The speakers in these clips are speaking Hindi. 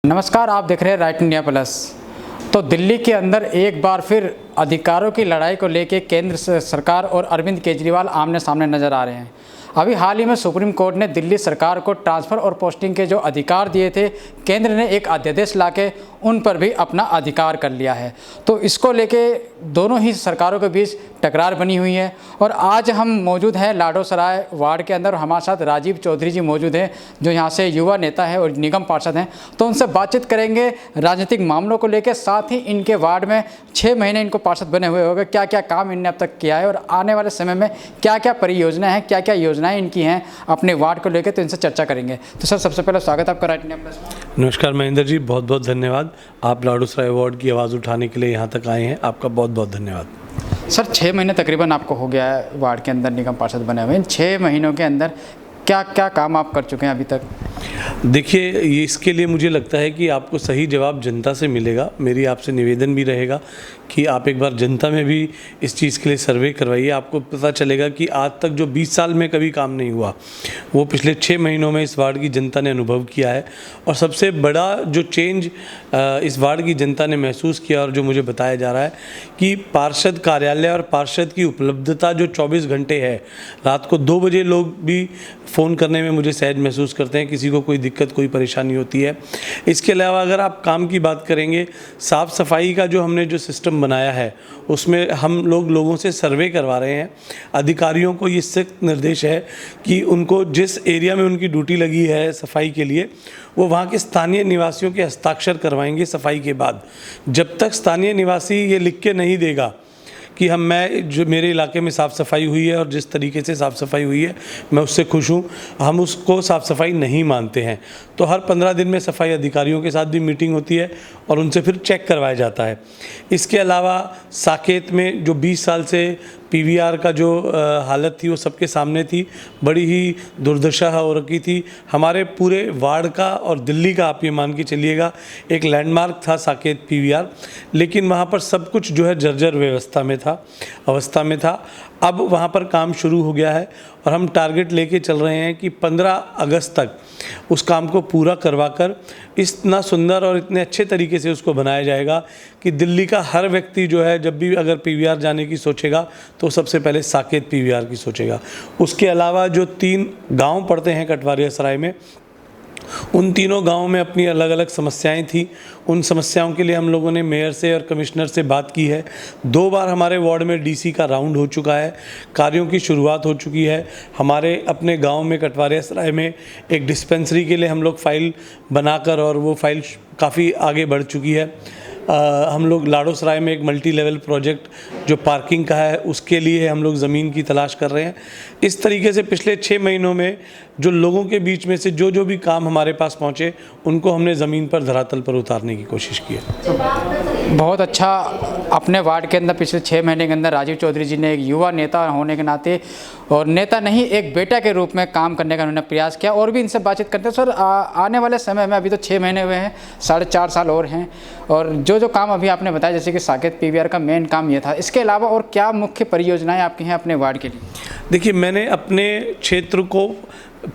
नमस्कार, आप देख रहे हैं राइट इंडिया प्लस। तो दिल्ली के अंदर एक बार फिर अधिकारों की लड़ाई को लेकर केंद्र सरकार और अरविंद केजरीवाल आमने सामने नजर आ रहे हैं। अभी हाल ही में सुप्रीम कोर्ट ने दिल्ली सरकार को ट्रांसफ़र और पोस्टिंग के जो अधिकार दिए थे, केंद्र ने एक अध्यादेश लाके उन पर भी अपना अधिकार कर लिया है। तो इसको लेके दोनों ही सरकारों के बीच टकरार बनी हुई है। और आज हम मौजूद हैं लाडोसराय वार्ड के अंदर और हमारे साथ राजीव चौधरी जी मौजूद हैं, जो यहाँ से युवा नेता है और निगम पार्षद हैं। तो उनसे बातचीत करेंगे राजनीतिक मामलों को लेकर, साथ ही इनके वार्ड में 6 महीने इनको पार्षद बने हुए हो गए, क्या क्या काम इनने अब तक किया है और आने वाले समय में क्या क्या परियोजनाएं हैं, क्या क्या योजनाएं इनकी हैं अपने वार्ड को लेकर। तो इनसे चर्चा करेंगे। तो सर, सबसे पहले स्वागत आपका राइट इंडिया प्लस में। नमस्कार महेंद्र जी, बहुत बहुत धन्यवाद। आप लाडोसराय वार्ड की आवाज़ उठाने के लिए यहाँ तक आए हैं, आपका बहुत बहुत धन्यवाद। सर, 6 महीने तकरीबन आपको हो गया है वार्ड के अंदर निगम पार्षद बने हुए। इन 6 महीनों के अंदर क्या क्या काम आप कर चुके हैं अभी तक? देखिए, ये इसके लिए मुझे लगता है कि आपको सही जवाब जनता से मिलेगा। मेरी आपसे निवेदन भी रहेगा कि आप एक बार जनता में भी इस चीज़ के लिए सर्वे करवाइए। आपको पता चलेगा कि आज तक जो 20 साल में कभी काम नहीं हुआ, वो पिछले 6 महीनों में इस वार्ड की जनता ने अनुभव किया है। और सबसे बड़ा जो चेंज इस वार्ड की जनता ने महसूस किया और जो मुझे बताया जा रहा है कि पार्षद कार्यालय और पार्षद की उपलब्धता जो 24 घंटे है, रात को 2 बजे लोग भी फ़ोन करने में मुझे सहज महसूस करते हैं, किसी को कोई दिक्कत कोई परेशानी होती है। इसके अलावा अगर आप काम की बात करेंगे, साफ़ सफाई का जो हमने जो सिस्टम बनाया है, उसमें हम लोगों से सर्वे करवा रहे हैं। अधिकारियों को ये सख्त निर्देश है कि उनको जिस एरिया में उनकी ड्यूटी लगी है सफाई के लिए, वो वहाँ के स्थानीय निवासियों के हस्ताक्षर करवाएंगे सफाई के बाद। जब तक स्थानीय निवासी ये लिख के नहीं देगा कि जो मेरे इलाके में साफ़ सफाई हुई है और जिस तरीके से साफ़ सफाई हुई है मैं उससे खुश हूँ, हम उसको साफ़ सफाई नहीं मानते हैं। तो हर 15 दिन में सफाई अधिकारियों के साथ भी मीटिंग होती है और उनसे फिर चेक करवाया जाता है। इसके अलावा साकेत में जो 20 साल से पीवीआर का जो हालत थी वो सबके सामने थी, बड़ी ही दुर्दशा हो रखी थी। हमारे पूरे वार्ड का और दिल्ली का आप ये मान के चलिएगा एक लैंडमार्क था साकेत पीवीआर, लेकिन वहाँ पर सब कुछ जो है जर्जर अवस्था में था। अब वहाँ पर काम शुरू हो गया है और हम टारगेट लेके चल रहे हैं कि 15 अगस्त तक उस काम को पूरा करवाकर इतना सुंदर और इतने अच्छे तरीके से उसको बनाया जाएगा कि दिल्ली का हर व्यक्ति जो है जब भी अगर पीवीआर जाने की सोचेगा तो सबसे पहले साकेत पीवीआर की सोचेगा। उसके अलावा जो 3 गांव पड़ते हैं कटवारिया सराय में, उन तीनों गांवों में अपनी अलग अलग समस्याएं थी। उन समस्याओं के लिए हम लोगों ने मेयर से और कमिश्नर से बात की है। 2 बार हमारे वार्ड में डीसी का राउंड हो चुका है, कार्यों की शुरुआत हो चुकी है। हमारे अपने गांव में कटवारिया सराय में एक डिस्पेंसरी के लिए हम लोग फ़ाइल बनाकर, और वो फाइल काफ़ी आगे बढ़ चुकी है। हम लोग लाडोसराय में एक मल्टी लेवल प्रोजेक्ट जो पार्किंग का है, उसके लिए हम लोग ज़मीन की तलाश कर रहे हैं। इस तरीके से पिछले 6 महीनों में जो लोगों के बीच में से जो भी काम हमारे पास पहुँचे, उनको हमने ज़मीन पर धरातल पर उतारने की कोशिश की है। बहुत अच्छा। अपने वार्ड के अंदर पिछले 6 महीने के अंदर राजीव चौधरी जी ने एक युवा नेता होने के नाते, और नेता नहीं एक बेटा के रूप में काम करने का उन्होंने प्रयास किया। और भी इनसे बातचीत करते हैं। सर, आने वाले समय में, अभी तो 6 महीने हुए हैं, 4.5 साल और हैं, और जो काम अभी आपने बताया जैसे कि साकेत पीवीआर का मेन काम ये था, इसके अलावा और क्या मुख्य परियोजनाएं आपकी हैं अपने वार्ड के लिए? देखिए, मैंने अपने क्षेत्र को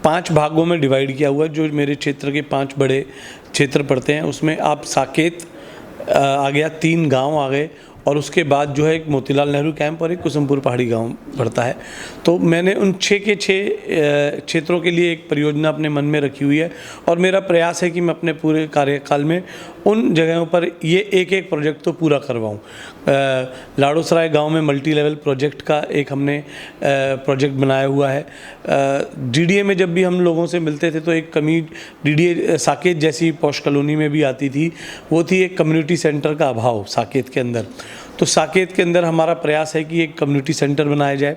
5 भागों में डिवाइड किया हुआ है। जो मेरे क्षेत्र के 5 बड़े क्षेत्र पड़ते हैं, उसमें आप साकेत आ गया, 3 गांव आ गए, और उसके बाद जो है एक मोतीलाल नेहरू कैंप और एक कुसुमपुर पहाड़ी गांव पड़ता है। तो मैंने उन 6 के 6 क्षेत्रों के लिए एक परियोजना अपने मन में रखी हुई है, और मेरा प्रयास है कि मैं अपने पूरे कार्यकाल में उन जगहों पर ये एक प्रोजेक्ट तो पूरा करवाऊँ। लाडोसराय गांव में मल्टी लेवल प्रोजेक्ट का एक हमने प्रोजेक्ट बनाया हुआ है। डीडीए में जब भी हम लोगों से मिलते थे तो एक कमी डीडीए साकेत जैसी पॉश कॉलोनी में भी आती थी, वो थी एक कम्युनिटी सेंटर का अभाव साकेत के अंदर। तो साकेत के अंदर हमारा प्रयास है कि एक कम्युनिटी सेंटर बनाया जाए।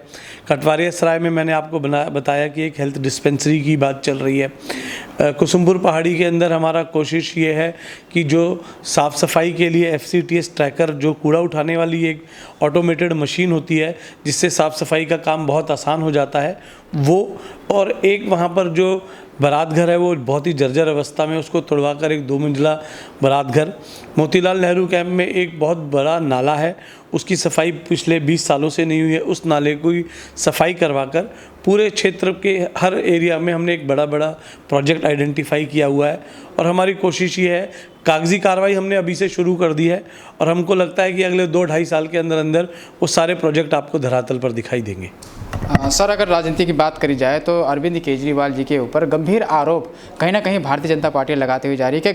कटवारिया सराय में मैंने आपको बताया कि एक हेल्थ डिस्पेंसरी की बात चल रही है। कुसुमपुर पहाड़ी के अंदर हमारा कोशिश ये है कि जो साफ़ सफाई के लिए FCTS ट्रैकर, जो कूड़ा उठाने वाली एक ऑटोमेटेड मशीन होती है जिससे साफ़ सफाई का काम बहुत आसान हो जाता है, वो, और एक वहाँ पर जो बारात घर है वो बहुत ही जर्जर अवस्था में, उसको तुड़वाकर एक 2 मंजिला बारात घर। मोतीलाल नेहरू कैंप में एक बहुत बड़ा नाला है, उसकी सफाई पिछले 20 सालों से नहीं हुई है, उस नाले की सफाई करवाकर पूरे क्षेत्र के हर एरिया में हमने एक बड़ा बड़ा प्रोजेक्ट आइडेंटिफाई किया हुआ है। और हमारी कोशिश ये है, कागजी कार्रवाई हमने अभी से शुरू कर दी है और हमको लगता है कि अगले 2-2.5 साल के अंदर अंदर वो सारे प्रोजेक्ट आपको धरातल पर दिखाई देंगे। सर, अगर राजनीति की बात करी जाए तो अरविंद केजरीवाल जी के ऊपर गंभीर आरोप कहीं ना कहीं भारतीय जनता पार्टी लगाते हुए जा रही है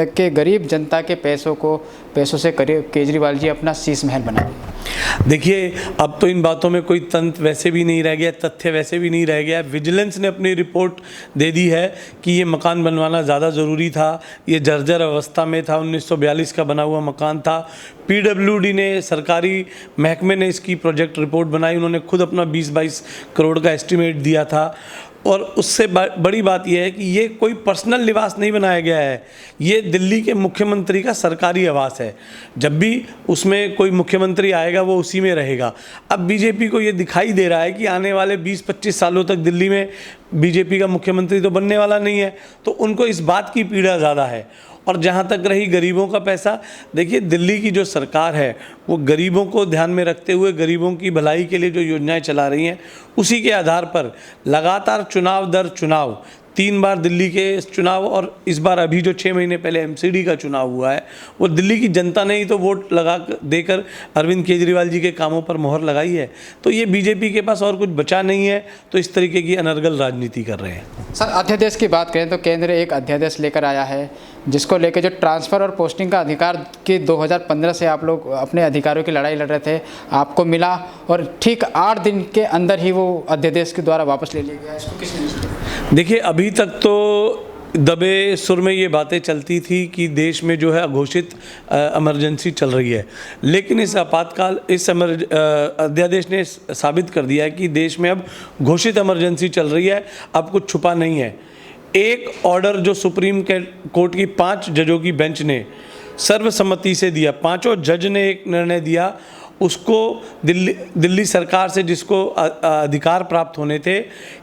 कि गरीब जनता के पैसों से केजरीवाल जी अपना शीश महल बना। देखिए, अब तो इन बातों में कोई तंत्र वैसे भी नहीं रह गया, तथ्य वैसे भी नहीं रह गया। विजिलेंस ने अपनी रिपोर्ट दे दी है कि ये मकान बनवाना ज़्यादा ज़रूरी था, ये जर्जर अवस्था में था, 1942 का बना हुआ मकान था। PWD ने, सरकारी महकमे ने इसकी प्रोजेक्ट रिपोर्ट बनाई, उन्होंने खुद अपना 20-22 करोड़ का एस्टिमेट दिया था। और उससे बड़ी बात यह है कि ये कोई पर्सनल निवास नहीं बनाया गया है, ये दिल्ली के मुख्यमंत्री का सरकारी आवास है। जब भी उसमें कोई मुख्यमंत्री आएगा वो उसी में रहेगा। अब बीजेपी को ये दिखाई दे रहा है कि आने वाले 20-25 सालों तक दिल्ली में बीजेपी का मुख्यमंत्री तो बनने वाला नहीं है, तो उनको इस बात की पीड़ा ज़्यादा है। और जहाँ तक रही गरीबों का पैसा, देखिए दिल्ली की जो सरकार है वो गरीबों को ध्यान में रखते हुए गरीबों की भलाई के लिए जो योजनाएं चला रही हैं, उसी के आधार पर लगातार चुनाव दर चुनाव, 3 बार दिल्ली के चुनाव और इस बार अभी जो 6 महीने पहले MCD का चुनाव हुआ है, वो दिल्ली की जनता ने ही तो वोट लगा देकर अरविंद केजरीवाल जी के कामों पर मोहर लगाई है। तो ये बीजेपी के पास और कुछ बचा नहीं है, तो इस तरीके की अनर्गल राजनीति कर रहे हैं। सर, अध्यादेश की बात करें तो केंद्र एक अध्यादेश लेकर आया है जिसको लेकर जो ट्रांसफ़र और पोस्टिंग का अधिकार कि 2015 से आप लोग अपने अधिकारों की लड़ाई लड़ रहे थे, आपको मिला और ठीक 8 दिन के अंदर ही वो अध्यादेश के द्वारा वापस ले लिया गया। इसको किसने? देखिए, अभी तक तो दबे सुर में ये बातें चलती थी कि देश में जो है अघोषित इमरजेंसी चल रही है, लेकिन इस अध्यादेश ने साबित कर दिया है कि देश में अब घोषित इमरजेंसी चल रही है, अब कुछ छुपा नहीं है। एक ऑर्डर जो सुप्रीम कोर्ट की 5 जजों की बेंच ने सर्वसम्मति से दिया, 5 जज ने एक निर्णय दिया, उसको दिल्ली सरकार से जिसको अधिकार प्राप्त होने थे,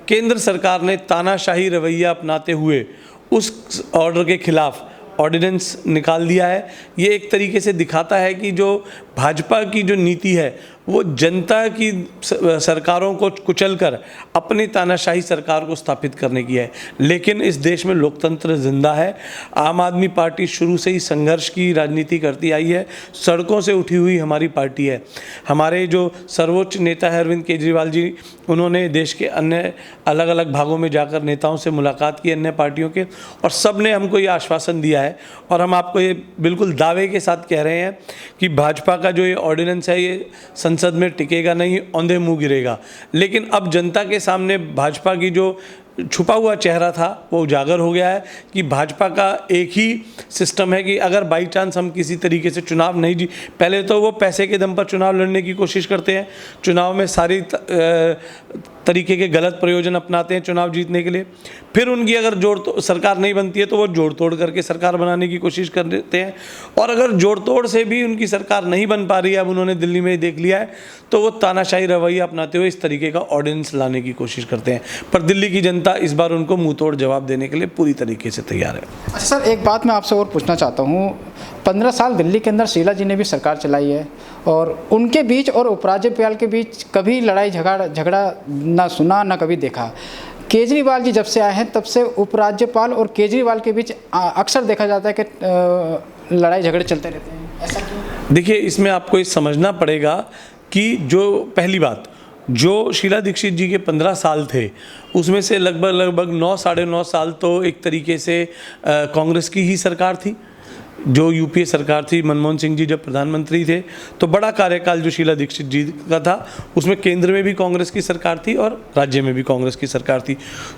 केंद्र सरकार ने तानाशाही रवैया अपनाते हुए उस ऑर्डर के खिलाफ ऑर्डिनेंस निकाल दिया है। ये एक तरीके से दिखाता है कि जो भाजपा की जो नीति है वो जनता की सरकारों को कुचलकर अपनी तानाशाही सरकार को स्थापित करने की है। लेकिन इस देश में लोकतंत्र जिंदा है। आम आदमी पार्टी शुरू से ही संघर्ष की राजनीति करती आई है, सड़कों से उठी हुई हमारी पार्टी है। हमारे जो सर्वोच्च नेता है अरविंद केजरीवाल जी, उन्होंने देश के अन्य अलग अलग भागों में जाकर नेताओं से मुलाकात की, अन्य पार्टियों के, और सब ने हमको ये आश्वासन दिया है और हम आपको ये बिल्कुल दावे के साथ कह रहे हैं कि भाजपा का जो ये ऑर्डिनेंस है ये संसद में टिकेगा नहीं, औंधे मुंह गिरेगा। लेकिन अब जनता के सामने भाजपा की जो छुपा हुआ चेहरा था वो उजागर हो गया है कि भाजपा का एक ही सिस्टम है कि अगर बाई चांस हम किसी तरीके से चुनाव नहीं पहले तो वो पैसे के दम पर चुनाव लड़ने की कोशिश करते हैं, चुनाव में सारी तरीके के गलत प्रयोजन अपनाते हैं चुनाव जीतने के लिए। फिर उनकी अगर सरकार नहीं बनती है तो वो जोड़ तोड़ करके सरकार बनाने की कोशिश करते हैं, और अगर जोड़ तोड़ से भी उनकी सरकार नहीं बन पा रही है, अब उन्होंने दिल्ली में देख लिया है, तो वो तानाशाही रवैया अपनाते हुए इस तरीके का ऑर्डिनेंस लाने की कोशिश करते हैं। पर दिल्ली की जनता इस बार उनको मुंह तोड़ जवाब देने के लिए पूरी तरीके से तैयार है। अच्छा सर, एक बात मैं आपसे और पूछना चाहता हूँ, 15 साल दिल्ली के अंदर शीला जी ने भी सरकार चलाई है और उनके बीच और उपराज्यपाल के बीच कभी लड़ाई झगड़ा ना सुना ना कभी देखा। केजरीवाल जी जब से आए हैं तब से उपराज्यपाल और केजरीवाल के बीच अक्सर देखा जाता है कि लड़ाई झगड़े चलते रहते हैं, ऐसा क्यों? देखिए, इसमें आपको ये समझना पड़ेगा कि जो पहली बात, जो शीला दीक्षित जी के 15 साल थे उसमें से लगभग 9 साढ़े 9 साल तो एक तरीके से कांग्रेस की ही सरकार थी। जो यूपीए सरकार थी, मनमोहन सिंह जी जब प्रधानमंत्री थे तो बड़ा कार्यकाल जो शीला दीक्षित जी का था उसमें केंद्र में भी कांग्रेस की सरकार थी और राज्य में भी कांग्रेस की सरकार थी।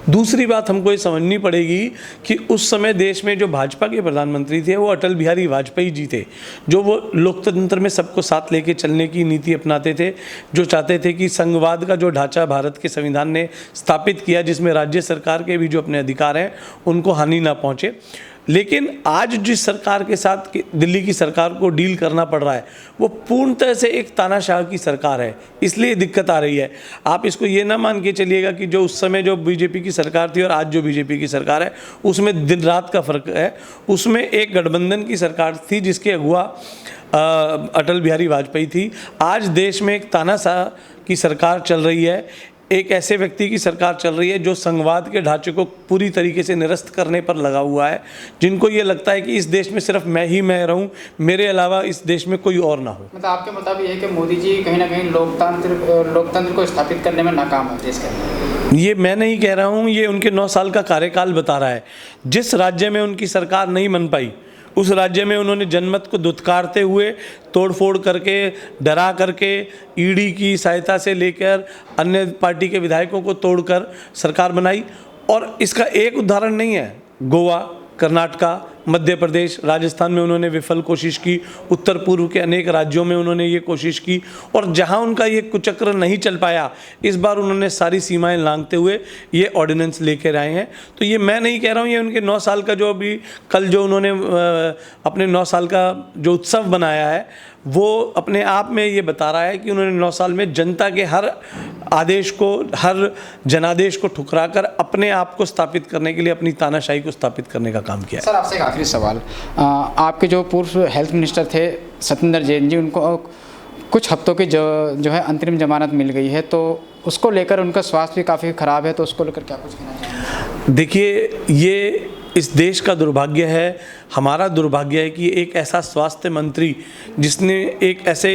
दूसरी बात हमको ये समझनी पड़ेगी कि उस समय देश में जो भाजपा के प्रधानमंत्री थे वो अटल बिहारी वाजपेयी जी थे, जो वो लोकतंत्र में सबको साथ लेके चलने की नीति अपनाते थे, जो चाहते थे कि संघवाद का जो ढांचा भारत के संविधान ने स्थापित किया, जिसमें राज्य सरकार के भी जो अपने अधिकार हैं उनको हानि ना पहुँचे। लेकिन आज जिस सरकार के साथ दिल्ली की सरकार को डील करना पड़ रहा है वो पूर्णतः से एक तानाशाह की सरकार है, इसलिए दिक्कत आ रही है। आप इसको ये ना मान के चलिएगा कि जो उस समय जो बीजेपी की सरकार थी और आज जो बीजेपी की सरकार है उसमें दिन रात का फ़र्क है। उसमें एक गठबंधन की सरकार थी जिसके अगुआ अटल बिहारी वाजपेयी थी। आज देश में एक तानाशाह की सरकार चल रही है, एक ऐसे व्यक्ति की सरकार चल रही है जो संघवाद के ढांचे को पूरी तरीके से निरस्त करने पर लगा हुआ है, जिनको ये लगता है कि इस देश में सिर्फ मैं रहूं, मेरे अलावा इस देश में कोई और ना हो। मतलब आपके मुताबिक है कि मोदी जी कहीं ना कहीं लोकतंत्र को स्थापित करने में नाकाम है देश के अंदर? ये मैं नहीं कह रहा हूँ, ये उनके 9 साल का कार्यकाल बता रहा है। जिस राज्य में उनकी सरकार नहीं बन पाई उस राज्य में उन्होंने जनमत को दुत्कारते हुए तोड़फोड़ करके, डरा करके, ईडी की सहायता से लेकर अन्य पार्टी के विधायकों को तोड़कर सरकार बनाई। और इसका एक उदाहरण नहीं है, गोवा, कर्नाटका, मध्य प्रदेश, राजस्थान में उन्होंने विफल कोशिश की, उत्तर पूर्व के अनेक राज्यों में उन्होंने ये कोशिश की, और जहां उनका ये कुचक्र नहीं चल पाया इस बार उन्होंने सारी सीमाएं लांघते हुए ये ऑर्डिनेंस लेकर आए हैं। तो ये मैं नहीं कह रहा हूँ, ये उनके 9 साल का जो अभी कल जो उन्होंने अपने 9 साल का जो उत्सव बनाया है वो अपने आप में ये बता रहा है कि उन्होंने 9 साल में जनता के हर आदेश को, हर जनादेश को ठुकरा कर अपने आप को स्थापित करने के लिए, अपनी तानाशाही को स्थापित करने का काम किया है। सर आपसे एक आखिरी सवाल, आपके जो पूर्व हेल्थ मिनिस्टर थे सत्येंद्र जैन जी, उनको कुछ हफ्तों की जो है अंतरिम जमानत मिल गई है, तो उसको लेकर उनका स्वास्थ्य भी काफ़ी ख़राब है, तो उसको लेकर क्या कुछ कहना चाहेंगे? देखिए, ये इस देश का दुर्भाग्य है, हमारा दुर्भाग्य है कि एक ऐसा स्वास्थ्य मंत्री जिसने एक ऐसे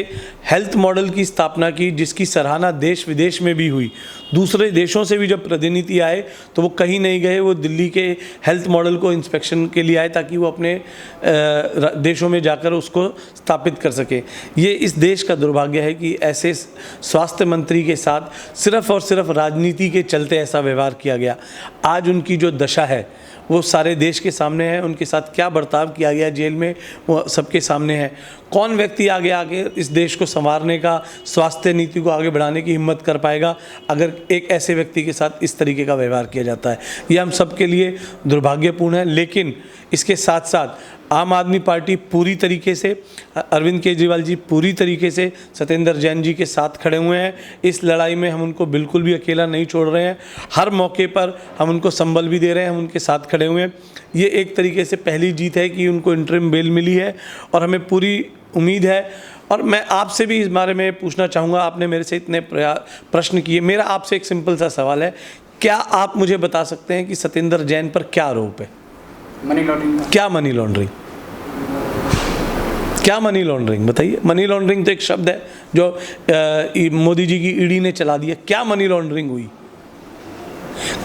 हेल्थ मॉडल की स्थापना की जिसकी सराहना देश विदेश में भी हुई, दूसरे देशों से भी जब प्रतिनिधि आए तो वो कहीं नहीं गए, वो दिल्ली के हेल्थ मॉडल को इंस्पेक्शन के लिए आए ताकि वो अपने देशों में जाकर उसको स्थापित कर सके। ये इस देश का दुर्भाग्य है कि ऐसे स्वास्थ्य मंत्री के साथ सिर्फ़ और सिर्फ राजनीति के चलते ऐसा व्यवहार किया गया। आज उनकी जो दशा है वो सारे देश के सामने है, उनके साथ क्या बर्ताव किया गया जेल में वो सबके सामने है। कौन व्यक्ति आगे इस देश को संवारने का, स्वास्थ्य नीति को आगे बढ़ाने की हिम्मत कर पाएगा अगर एक ऐसे व्यक्ति के साथ इस तरीके का व्यवहार किया जाता है? ये हम सब के लिए दुर्भाग्यपूर्ण है। लेकिन इसके साथ साथ आम आदमी पार्टी पूरी तरीके से, अरविंद केजरीवाल जी पूरी तरीके से सत्येंद्र जैन जी के साथ खड़े हुए हैं। इस लड़ाई में हम उनको बिल्कुल भी अकेला नहीं छोड़ रहे हैं, हर मौके पर हम उनको संबल भी दे रहे हैं, हम उनके साथ खड़े हुए हैं। ये एक तरीके से पहली जीत है कि उनको इंटरिम बेल मिली है और हमें पूरी उम्मीद है। और मैं आपसे भी इस बारे में पूछना चाहूँगा, आपने मेरे से इतने प्रश्न किए, मेरा आपसे एक सिंपल सा सवाल है, क्या आप मुझे बता सकते हैं कि सत्येंद्र जैन पर क्या आरोप है? Money laundering. क्या मनी लॉन्ड्रिंग? क्या मनी लॉन्ड्रिंग बताइए? मनी लॉन्ड्रिंग तो एक शब्द है जो मोदी जी की ईडी ने चला दिया। क्या मनी लॉन्ड्रिंग हुई?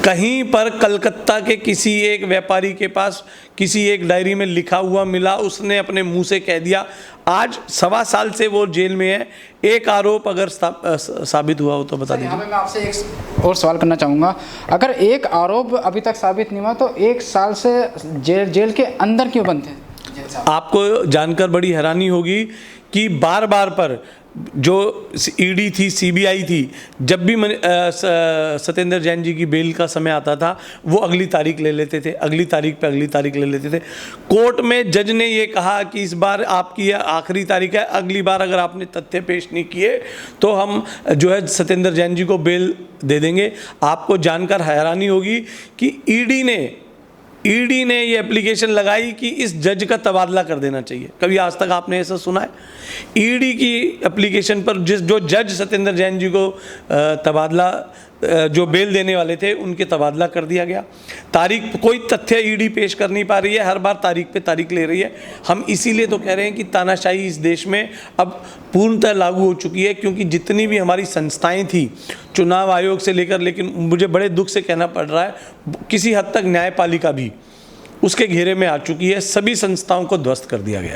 कहीं पर कलकत्ता के किसी एक व्यापारी के पास किसी एक डायरी में लिखा हुआ मिला, उसने अपने मुंह से कह दिया। आज 1.25 साल से वो जेल में है। एक आरोप अगर साबित हुआ हो तो बता दीजिए। मैं आपसे एक और सवाल करना चाहूँगा, अगर एक आरोप अभी तक साबित नहीं हुआ तो 1 साल से जेल के अंदर क्यों बंद थे? आपको जानकर बड़ी हैरानी होगी कि बार बार पर जो ईडी थी, सीबीआई थी, जब भी सत्येंद्र जैन जी की बेल का समय आता था वो अगली तारीख ले लेते थे, अगली तारीख पे अगली तारीख ले लेते थे। कोर्ट में जज ने ये कहा कि इस बार आपकी यह आखिरी तारीख है, अगली बार अगर आपने तथ्य पेश नहीं किए तो हम जो है सत्येंद्र जैन जी को बेल दे देंगे। आपको जानकर हैरानी होगी कि ईडी ने ये एप्लीकेशन लगाई कि इस जज का तबादला कर देना चाहिए। कभी आज तक आपने ऐसा सुना है? ईडी की एप्लीकेशन पर जो जज सत्येंद्र जैन जी को तबादला, जो बेल देने वाले थे, उनके तबादला कर दिया गया। तारीख, कोई तथ्य ईडी पेश कर नहीं पा रही है, हर बार तारीख पे तारीख ले रही है। हम इसीलिए तो कह रहे हैं कि तानाशाही इस देश में अब पूर्णतः लागू हो चुकी है, क्योंकि जितनी भी हमारी संस्थाएं थी, चुनाव आयोग से लेकर, लेकिन मुझे बड़े दुख से कहना पड़ रहा है किसी हद तक न्यायपालिका भी उसके घेरे में आ चुकी है। सभी संस्थाओं को ध्वस्त कर दिया गया है।